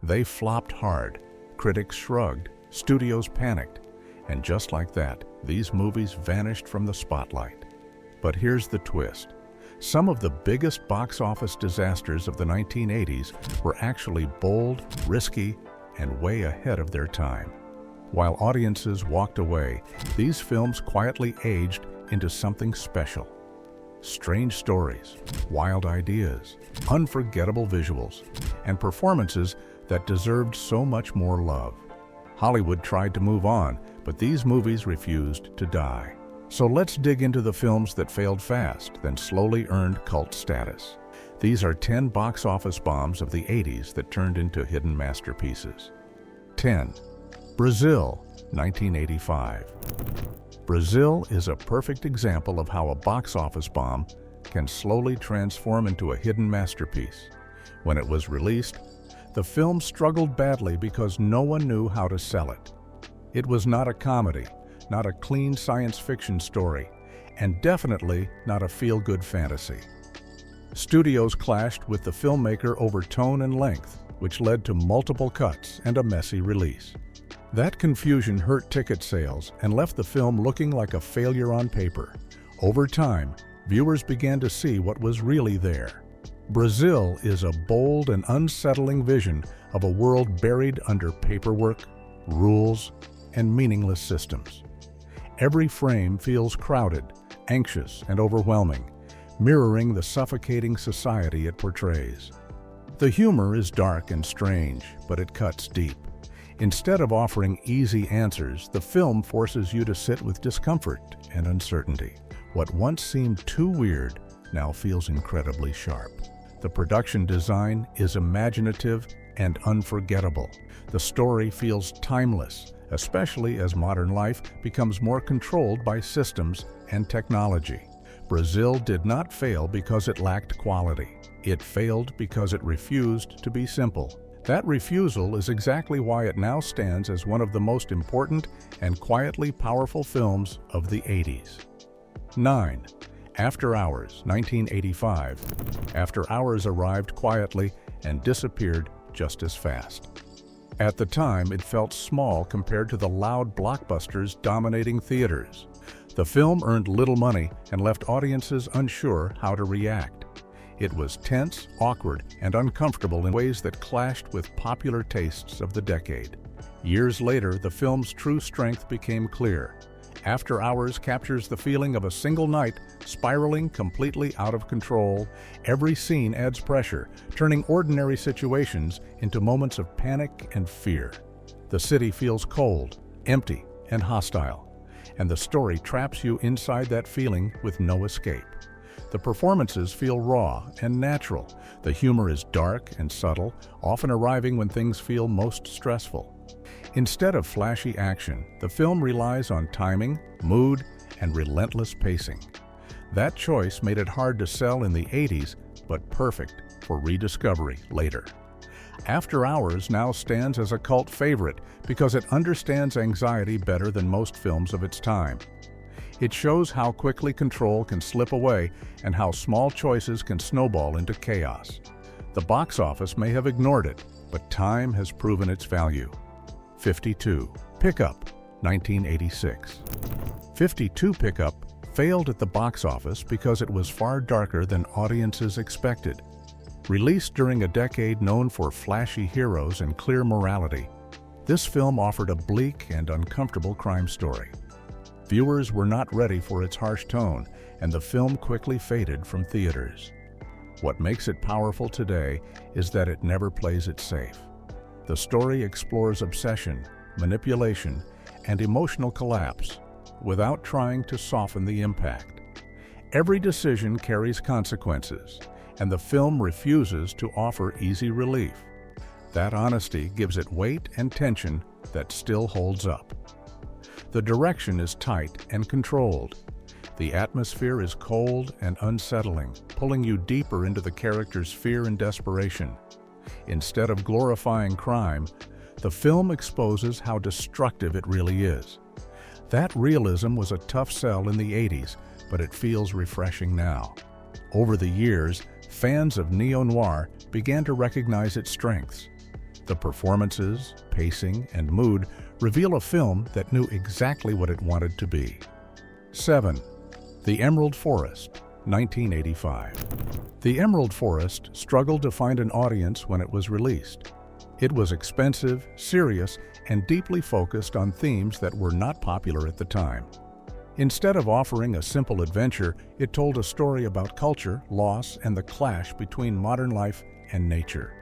They flopped hard, critics shrugged, studios panicked, and just like that, these movies vanished from the spotlight. But here's the twist. Some of the biggest box office disasters of the 1980s were actually bold, risky, and way ahead of their time. While audiences walked away, these films quietly aged into something special. Strange stories, wild ideas, unforgettable visuals, and performances that deserved so much more love. Hollywood tried to move on, but these movies refused to die. So let's dig into the films that failed fast, then slowly earned cult status. These are 10 box office bombs of the 80s that turned into hidden masterpieces. 10. Brazil, 1985. Brazil is a perfect example of how a box office bomb can slowly transform into a hidden masterpiece. When it was released, the film struggled badly because no one knew how to sell it. It was not a comedy, not a clean science fiction story, and definitely not a feel-good fantasy. Studios clashed with the filmmaker over tone and length, which led to multiple cuts and a messy release. That confusion hurt ticket sales and left the film looking like a failure on paper. Over time, viewers began to see what was really there. Brazil is a bold and unsettling vision of a world buried under paperwork, rules, and meaningless systems. Every frame feels crowded, anxious, and overwhelming, mirroring the suffocating society it portrays. The humor is dark and strange, but it cuts deep. Instead of offering easy answers, the film forces you to sit with discomfort and uncertainty. What once seemed too weird now feels incredibly sharp. The production design is imaginative and unforgettable. The story feels timeless, especially as modern life becomes more controlled by systems and technology. Brazil did not fail because it lacked quality. It failed because it refused to be simple. That refusal is exactly why it now stands as one of the most important and quietly powerful films of the 80s. 9. After Hours, 1985. After Hours arrived quietly and disappeared just as fast. At the time, it felt small compared to the loud blockbusters dominating theaters. The film earned little money and left audiences unsure how to react. It was tense, awkward, and uncomfortable in ways that clashed with popular tastes of the decade. Years later, the film's true strength became clear. After Hours captures the feeling of a single night spiraling completely out of control. Every scene adds pressure, turning ordinary situations into moments of panic and fear. The city feels cold, empty, and hostile, and the story traps you inside that feeling with no escape. The performances feel raw and natural. The humor is dark and subtle, often arriving when things feel most stressful. Instead of flashy action, the film relies on timing, mood, and relentless pacing. That choice made it hard to sell in the 80s, but perfect for rediscovery later. After Hours now stands as a cult favorite because it understands anxiety better than most films of its time. It shows how quickly control can slip away and how small choices can snowball into chaos. The box office may have ignored it, but time has proven its value. 52. Pickup, 1986. 52 Pickup failed at the box office because it was far darker than audiences expected. Released during a decade known for flashy heroes and clear morality, this film offered a bleak and uncomfortable crime story. Viewers were not ready for its harsh tone, and the film quickly faded from theaters. What makes it powerful today is that it never plays it safe. The story explores obsession, manipulation, and emotional collapse without trying to soften the impact. Every decision carries consequences, and the film refuses to offer easy relief. That honesty gives it weight and tension that still holds up. The direction is tight and controlled. The atmosphere is cold and unsettling, pulling you deeper into the characters' fear and desperation. Instead of glorifying crime, the film exposes how destructive it really is. That realism was a tough sell in the 80s, but it feels refreshing now. Over the years, fans of neo-noir began to recognize its strengths. The performances, pacing, and mood reveal a film that knew exactly what it wanted to be. 7. The Emerald Forest, 1985. The Emerald Forest struggled to find an audience when it was released. It was expensive, serious, and deeply focused on themes that were not popular at the time. Instead of offering a simple adventure, it told a story about culture, loss, and the clash between modern life and nature.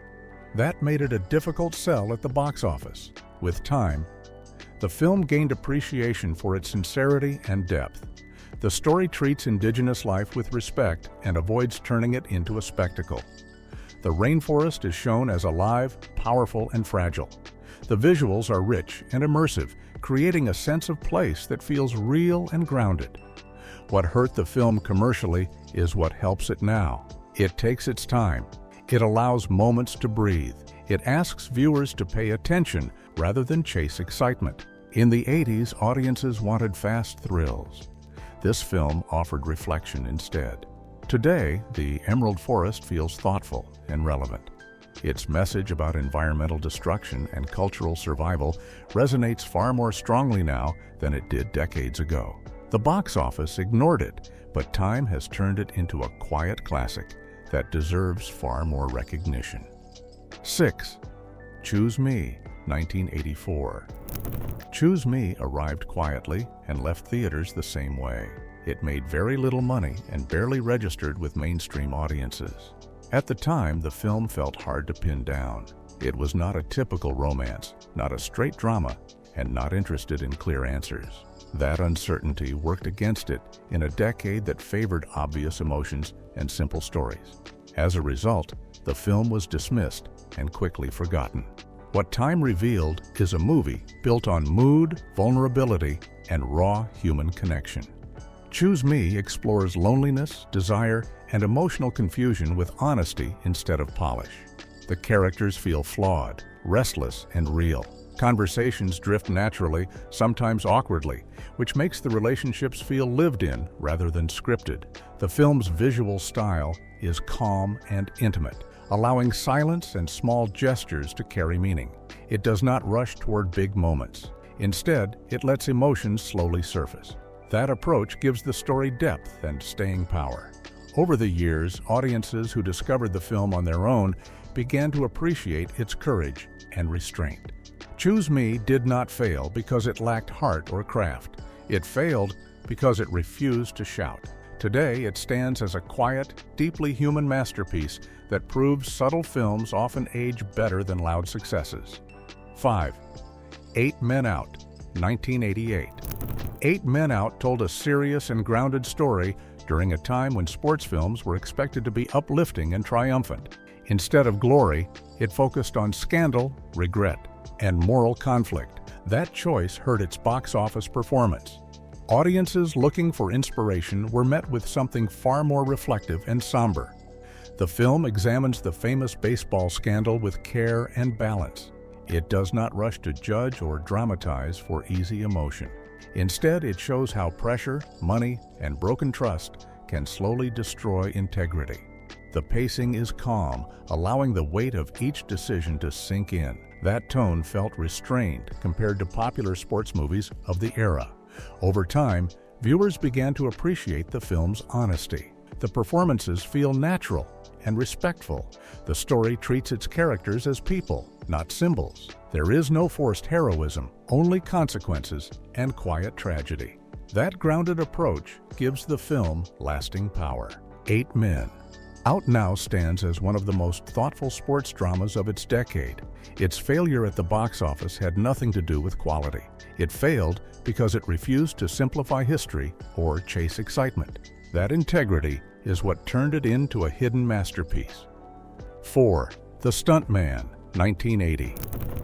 That made it a difficult sell at the box office. With time, the film gained appreciation for its sincerity and depth. The story treats indigenous life with respect and avoids turning it into a spectacle. The rainforest is shown as alive, powerful, and fragile. The visuals are rich and immersive, creating a sense of place that feels real and grounded. What hurt the film commercially is what helps it now. It takes its time. It allows moments to breathe. It asks viewers to pay attention rather than chase excitement. In the 80s, audiences wanted fast thrills. This film offered reflection instead. Today, The Emerald Forest feels thoughtful and relevant. Its message about environmental destruction and cultural survival resonates far more strongly now than it did decades ago. The box office ignored it, but time has turned it into a quiet classic that deserves far more recognition. 6. Choose Me, 1984. Choose Me arrived quietly and left theaters the same way. It made very little money and barely registered with mainstream audiences. At the time, the film felt hard to pin down. It was not a typical romance, not a straight drama, and not interested in clear answers. That uncertainty worked against it in a decade that favored obvious emotions and simple stories. As a result, the film was dismissed and quickly forgotten. What time revealed is a movie built on mood, vulnerability, and raw human connection. Choose Me explores loneliness, desire, and emotional confusion with honesty instead of polish. The characters feel flawed, restless, and real. Conversations drift naturally, sometimes awkwardly, which makes the relationships feel lived in rather than scripted. The film's visual style is calm and intimate, allowing silence and small gestures to carry meaning. It does not rush toward big moments. Instead, it lets emotions slowly surface. That approach gives the story depth and staying power. Over the years, audiences who discovered the film on their own began to appreciate its courage and restraint. Choose Me did not fail because it lacked heart or craft. It failed because it refused to shout. Today, it stands as a quiet, deeply human masterpiece that proves subtle films often age better than loud successes. 5. 8 Men Out, 1988. 8 Men Out told a serious and grounded story during a time when sports films were expected to be uplifting and triumphant. Instead of glory, it focused on scandal, regret, and moral conflict. That choice hurt its box office performance. Audiences looking for inspiration were met with something far more reflective and somber. The film examines the famous baseball scandal with care and balance. It does not rush to judge or dramatize for easy emotion. Instead, it shows how pressure, money, and broken trust can slowly destroy integrity. The pacing is calm, allowing the weight of each decision to sink in. That tone felt restrained compared to popular sports movies of the era. Over time, viewers began to appreciate the film's honesty. The performances feel natural and respectful. The story treats its characters as people, not symbols. There is no forced heroism, only consequences and quiet tragedy. That grounded approach gives the film lasting power. 8 Men Out now stands as one of the most thoughtful sports dramas of its decade. Its failure at the box office had nothing to do with quality. It failed because it refused to simplify history or chase excitement. That integrity is what turned it into a hidden masterpiece. 4. The Stuntman, 1980.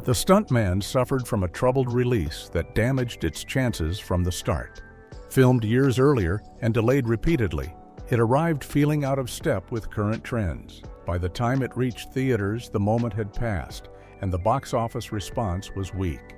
The Stuntman suffered from a troubled release that damaged its chances from the start. Filmed years earlier and delayed repeatedly, it arrived feeling out of step with current trends. By the time it reached theaters, the moment had passed, and the box office response was weak.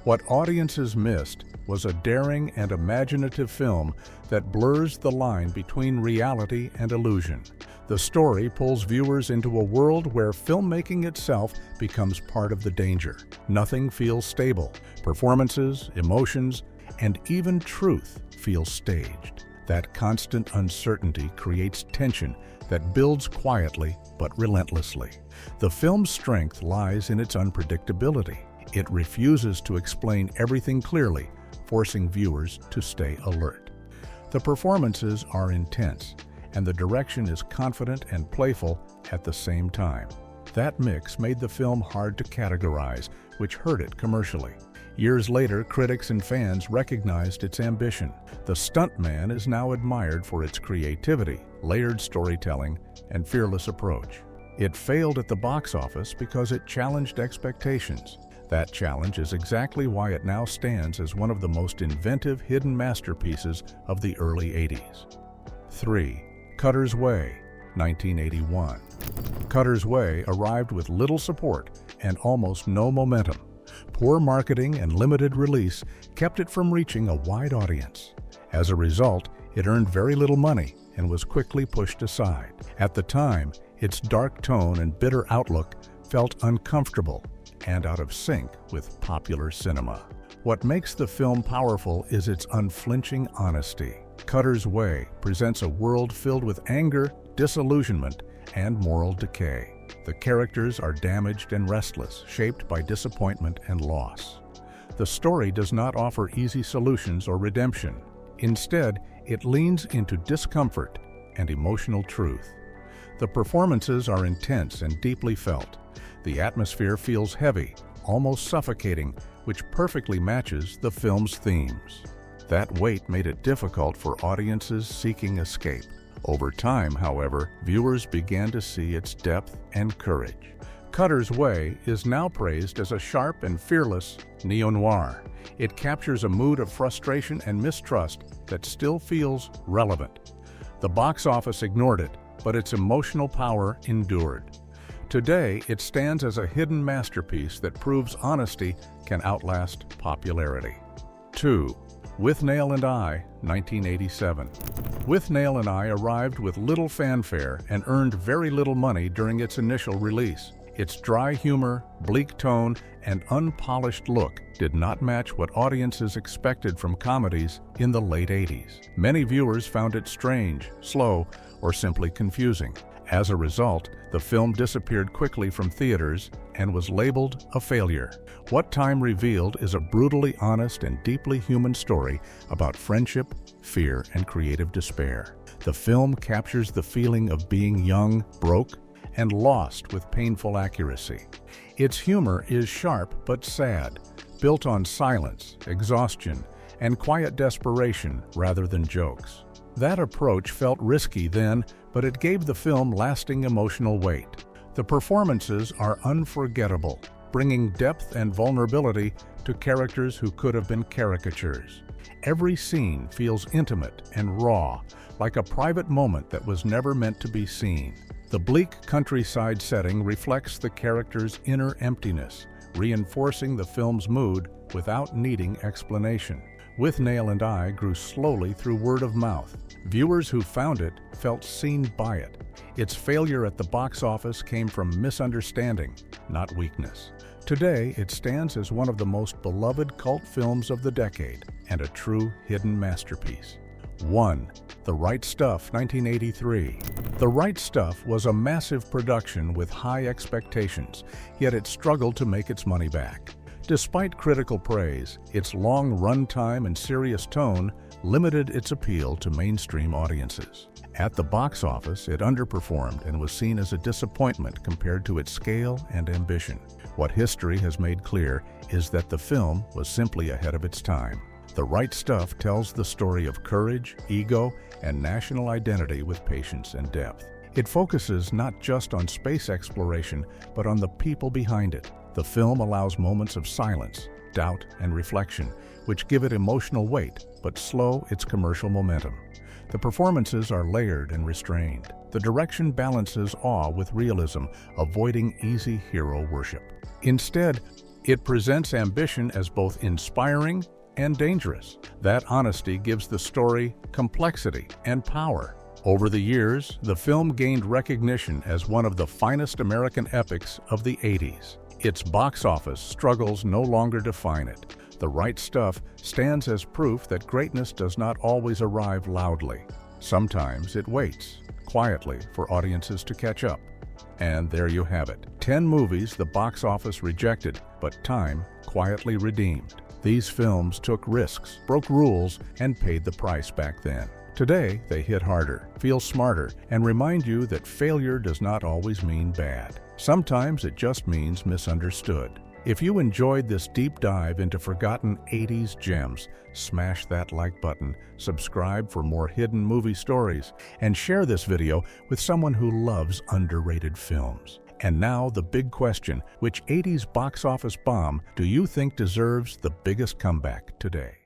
What audiences missed was a daring and imaginative film that blurs the line between reality and illusion. The story pulls viewers into a world where filmmaking itself becomes part of the danger. Nothing feels stable. Performances, emotions, and even truth feel staged. That constant uncertainty creates tension that builds quietly but relentlessly. The film's strength lies in its unpredictability. It refuses to explain everything clearly, forcing viewers to stay alert. The performances are intense, and the direction is confident and playful at the same time. That mix made the film hard to categorize, which hurt it commercially. Years later, critics and fans recognized its ambition. The Stuntman is now admired for its creativity, layered storytelling, and fearless approach. It failed at the box office because it challenged expectations. That challenge is exactly why it now stands as one of the most inventive hidden masterpieces of the early 80s. 3. Cutter's Way, 1981. Cutter's Way arrived with little support and almost no momentum. Poor marketing and limited release kept it from reaching a wide audience. As a result, it earned very little money and was quickly pushed aside. At the time, its dark tone and bitter outlook felt uncomfortable and out of sync with popular cinema. What makes the film powerful is its unflinching honesty. Cutter's Way presents a world filled with anger, disillusionment, and moral decay. The characters are damaged and restless, shaped by disappointment and loss. The story does not offer easy solutions or redemption. Instead, it leans into discomfort and emotional truth. The performances are intense and deeply felt. The atmosphere feels heavy, almost suffocating, which perfectly matches the film's themes. That weight made it difficult for audiences seeking escape. Over time, however, viewers began to see its depth and courage. Cutter's Way is now praised as a sharp and fearless neo-noir. It captures a mood of frustration and mistrust that still feels relevant. The box office ignored it, but its emotional power endured. Today, it stands as a hidden masterpiece that proves honesty can outlast popularity. 2. Withnail and I, 1987. Withnail and I arrived with little fanfare and earned very little money during its initial release. Its dry humor, bleak tone, and unpolished look did not match what audiences expected from comedies in the late 80s. Many viewers found it strange, slow, or simply confusing. As a result, the film disappeared quickly from theaters and was labeled a failure. What Time revealed is a brutally honest and deeply human story about friendship, fear, and creative despair. The film captures the feeling of being young, broke, and lost with painful accuracy. Its humor is sharp but sad, built on silence, exhaustion, and quiet desperation rather than jokes. That approach felt risky then, but it gave the film lasting emotional weight. The performances are unforgettable, bringing depth and vulnerability to characters who could have been caricatures. Every scene feels intimate and raw, like a private moment that was never meant to be seen. The bleak countryside setting reflects the character's inner emptiness, reinforcing the film's mood without needing explanation. Withnail and I grew slowly through word of mouth. Viewers who found it felt seen by it. Its failure at the box office came from misunderstanding, not weakness. Today, it stands as one of the most beloved cult films of the decade and a true hidden masterpiece. 1. The Right Stuff, 1983. The Right Stuff was a massive production with high expectations, yet it struggled to make its money back. Despite critical praise, its long runtime and serious tone limited its appeal to mainstream audiences. At the box office, it underperformed and was seen as a disappointment compared to its scale and ambition. What history has made clear is that the film was simply ahead of its time. The Right Stuff tells the story of courage, ego, and national identity with patience and depth. It focuses not just on space exploration, but on the people behind it. The film allows moments of silence, doubt, and reflection, which give it emotional weight but slow its commercial momentum. The performances are layered and restrained. The direction balances awe with realism, avoiding easy hero worship. Instead, It presents ambition as both inspiring and dangerous. That honesty gives the story complexity and power. Over the years, the film gained recognition as one of the finest American epics of the 80s. Its box office struggles no longer define it. The Right Stuff stands as proof that greatness does not always arrive loudly. Sometimes it waits, quietly, for audiences to catch up. And there you have it. 10 movies the box office rejected, but time quietly redeemed. These films took risks, broke rules, and paid the price back then. Today, they hit harder, feel smarter, and remind you that failure does not always mean bad. Sometimes it just means misunderstood. If you enjoyed this deep dive into forgotten 80s gems, smash that like button, subscribe for more hidden movie stories, and share this video with someone who loves underrated films. And now the big question, which 80s box office bomb do you think deserves the biggest comeback today?